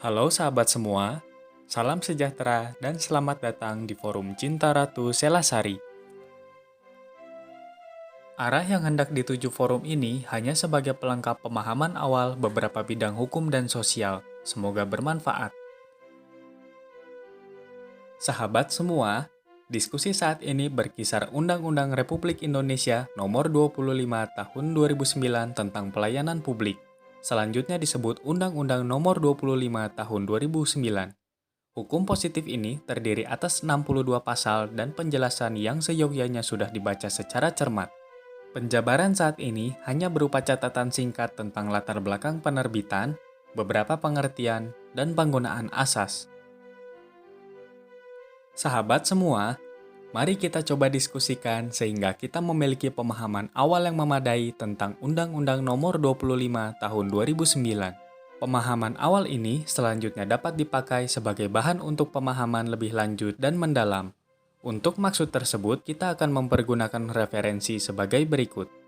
Halo sahabat semua, salam sejahtera dan selamat datang di Forum Cinta Ratu Selasari. Arah yang hendak dituju forum ini hanya sebagai pelengkap pemahaman awal beberapa bidang hukum dan sosial. Semoga bermanfaat. Sahabat semua, diskusi saat ini berkisar Undang-Undang Republik Indonesia Nomor 25 Tahun 2009 tentang Pelayanan Publik. Selanjutnya disebut Undang-Undang Nomor 25 Tahun 2009. Hukum positif ini terdiri atas 62 pasal dan penjelasan yang seyogyanya sudah dibaca secara cermat. Penjabaran saat ini hanya berupa catatan singkat tentang latar belakang penerbitan, beberapa pengertian, dan penggunaan asas. Sahabat semua, mari kita coba diskusikan sehingga kita memiliki pemahaman awal yang memadai tentang Undang-Undang Nomor 25 Tahun 2009. Pemahaman awal ini selanjutnya dapat dipakai sebagai bahan untuk pemahaman lebih lanjut dan mendalam. Untuk maksud tersebut, kita akan mempergunakan referensi sebagai berikut.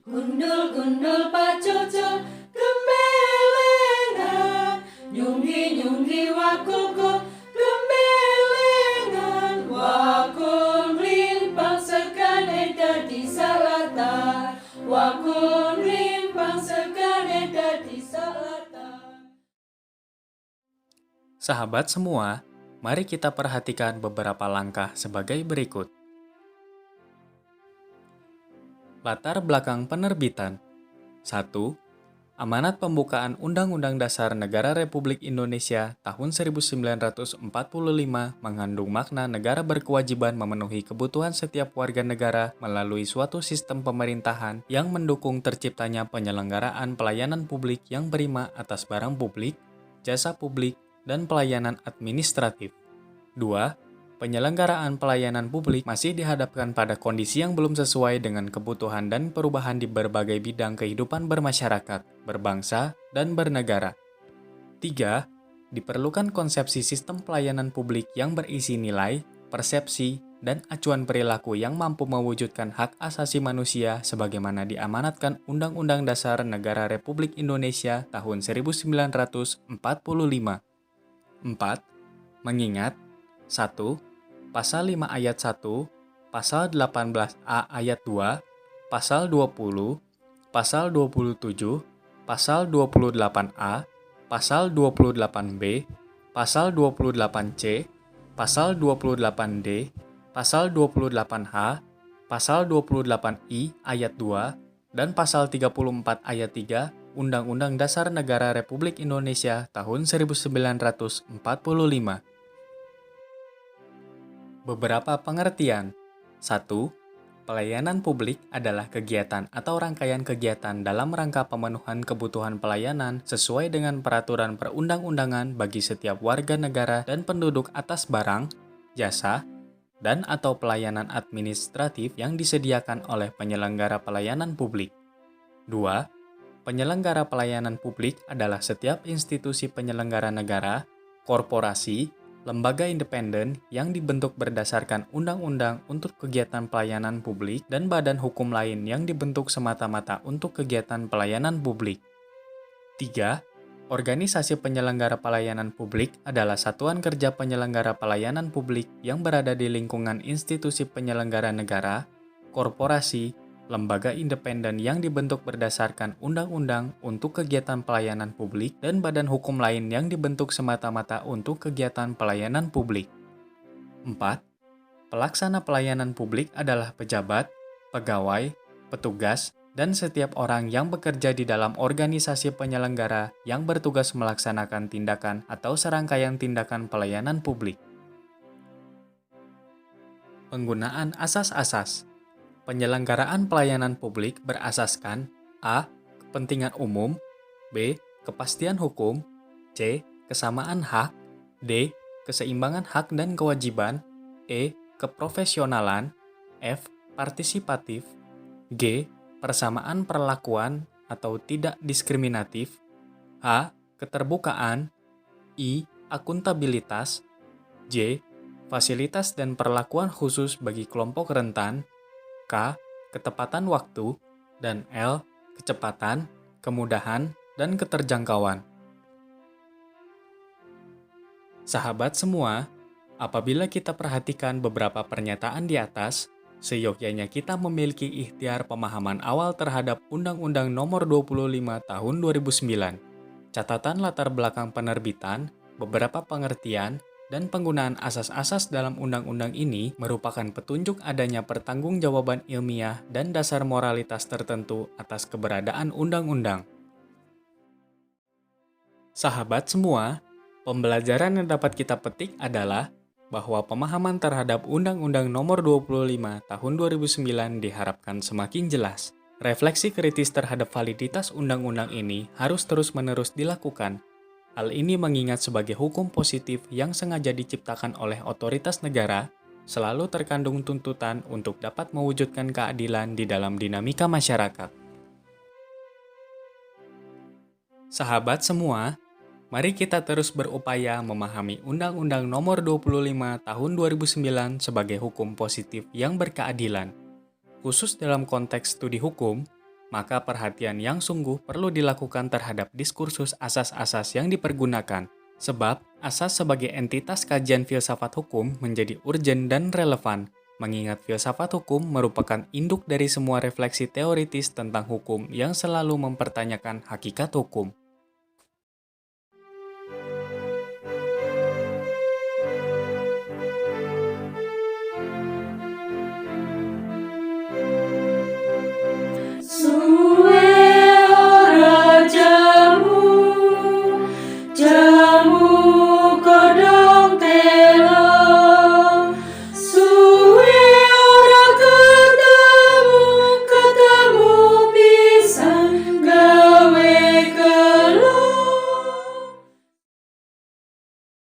Gundul-gundul pacucul gembelengan, nyunggi-nyunggi wakuku gembelengan, wakun rimpang sekane dadi salatar, wakun rimpang sekane dadi salatar. Sahabat semua, mari kita perhatikan beberapa langkah sebagai berikut. Latar belakang penerbitan. 1. Amanat Pembukaan Undang-Undang Dasar Negara Republik Indonesia tahun 1945 mengandung makna negara berkewajiban memenuhi kebutuhan setiap warga negara melalui suatu sistem pemerintahan yang mendukung terciptanya penyelenggaraan pelayanan publik yang prima atas barang publik, jasa publik, dan pelayanan administratif. 2. Penyelenggaraan pelayanan publik masih dihadapkan pada kondisi yang belum sesuai dengan kebutuhan dan perubahan di berbagai bidang kehidupan bermasyarakat, berbangsa, dan bernegara. 3. Diperlukan konsepsi sistem pelayanan publik yang berisi nilai, persepsi, dan acuan perilaku yang mampu mewujudkan hak asasi manusia sebagaimana diamanatkan Undang-Undang Dasar Negara Republik Indonesia tahun 1945. 4. Mengingat 1. Pasal 5 ayat 1, Pasal 18A ayat 2, Pasal 20, Pasal 27, Pasal 28A, Pasal 28B, Pasal 28C, Pasal 28D, Pasal 28H, Pasal 28I ayat 2, dan Pasal 34 ayat 3 Undang-Undang Dasar Negara Republik Indonesia tahun 1945. Beberapa pengertian. 1. Pelayanan publik adalah kegiatan atau rangkaian kegiatan dalam rangka pemenuhan kebutuhan pelayanan sesuai dengan peraturan perundang-undangan bagi setiap warga negara dan penduduk atas barang, jasa, dan atau pelayanan administratif yang disediakan oleh penyelenggara pelayanan publik. 2. Penyelenggara pelayanan publik adalah setiap institusi penyelenggara negara, korporasi, lembaga independen yang dibentuk berdasarkan undang-undang untuk kegiatan pelayanan publik dan badan hukum lain yang dibentuk semata-mata untuk kegiatan pelayanan publik. 3. Organisasi penyelenggara pelayanan publik adalah satuan kerja penyelenggara pelayanan publik yang berada di lingkungan institusi penyelenggara negara, korporasi, lembaga independen yang dibentuk berdasarkan undang-undang untuk kegiatan pelayanan publik dan badan hukum lain yang dibentuk semata-mata untuk kegiatan pelayanan publik. 4. Pelaksana pelayanan publik adalah pejabat, pegawai, petugas, dan setiap orang yang bekerja di dalam organisasi penyelenggara yang bertugas melaksanakan tindakan atau serangkaian tindakan pelayanan publik. Penggunaan asas-asas. Penyelenggaraan pelayanan publik berasaskan A. Kepentingan umum, B. Kepastian hukum, C. Kesamaan hak, D. Keseimbangan hak dan kewajiban, E. Keprofesionalan, F. Partisipatif, G. Persamaan perlakuan atau tidak diskriminatif, H. Keterbukaan. I. Akuntabilitas. J. Fasilitas dan perlakuan khusus bagi kelompok rentan. K. Ketepatan waktu. Dan L. Kecepatan, kemudahan, dan keterjangkauan. Sahabat semua, apabila kita perhatikan beberapa pernyataan di atas, seyogyanya kita memiliki ikhtiar pemahaman awal terhadap Undang-Undang Nomor 25 Tahun 2009, catatan latar belakang penerbitan, beberapa pengertian, dan penggunaan asas-asas dalam undang-undang ini merupakan petunjuk adanya pertanggungjawaban ilmiah dan dasar moralitas tertentu atas keberadaan undang-undang. Sahabat semua, pembelajaran yang dapat kita petik adalah bahwa pemahaman terhadap Undang-Undang Nomor 25 Tahun 2009 diharapkan semakin jelas. Refleksi kritis terhadap validitas undang-undang ini harus terus-menerus dilakukan. Hal ini mengingat sebagai hukum positif yang sengaja diciptakan oleh otoritas negara, selalu terkandung tuntutan untuk dapat mewujudkan keadilan di dalam dinamika masyarakat. Sahabat semua, mari kita terus berupaya memahami Undang-Undang Nomor 25 Tahun 2009 sebagai hukum positif yang berkeadilan. Khusus dalam konteks studi hukum, maka perhatian yang sungguh perlu dilakukan terhadap diskursus asas-asas yang dipergunakan, sebab asas sebagai entitas kajian filsafat hukum menjadi urgen dan relevan, mengingat filsafat hukum merupakan induk dari semua refleksi teoritis tentang hukum yang selalu mempertanyakan hakikat hukum.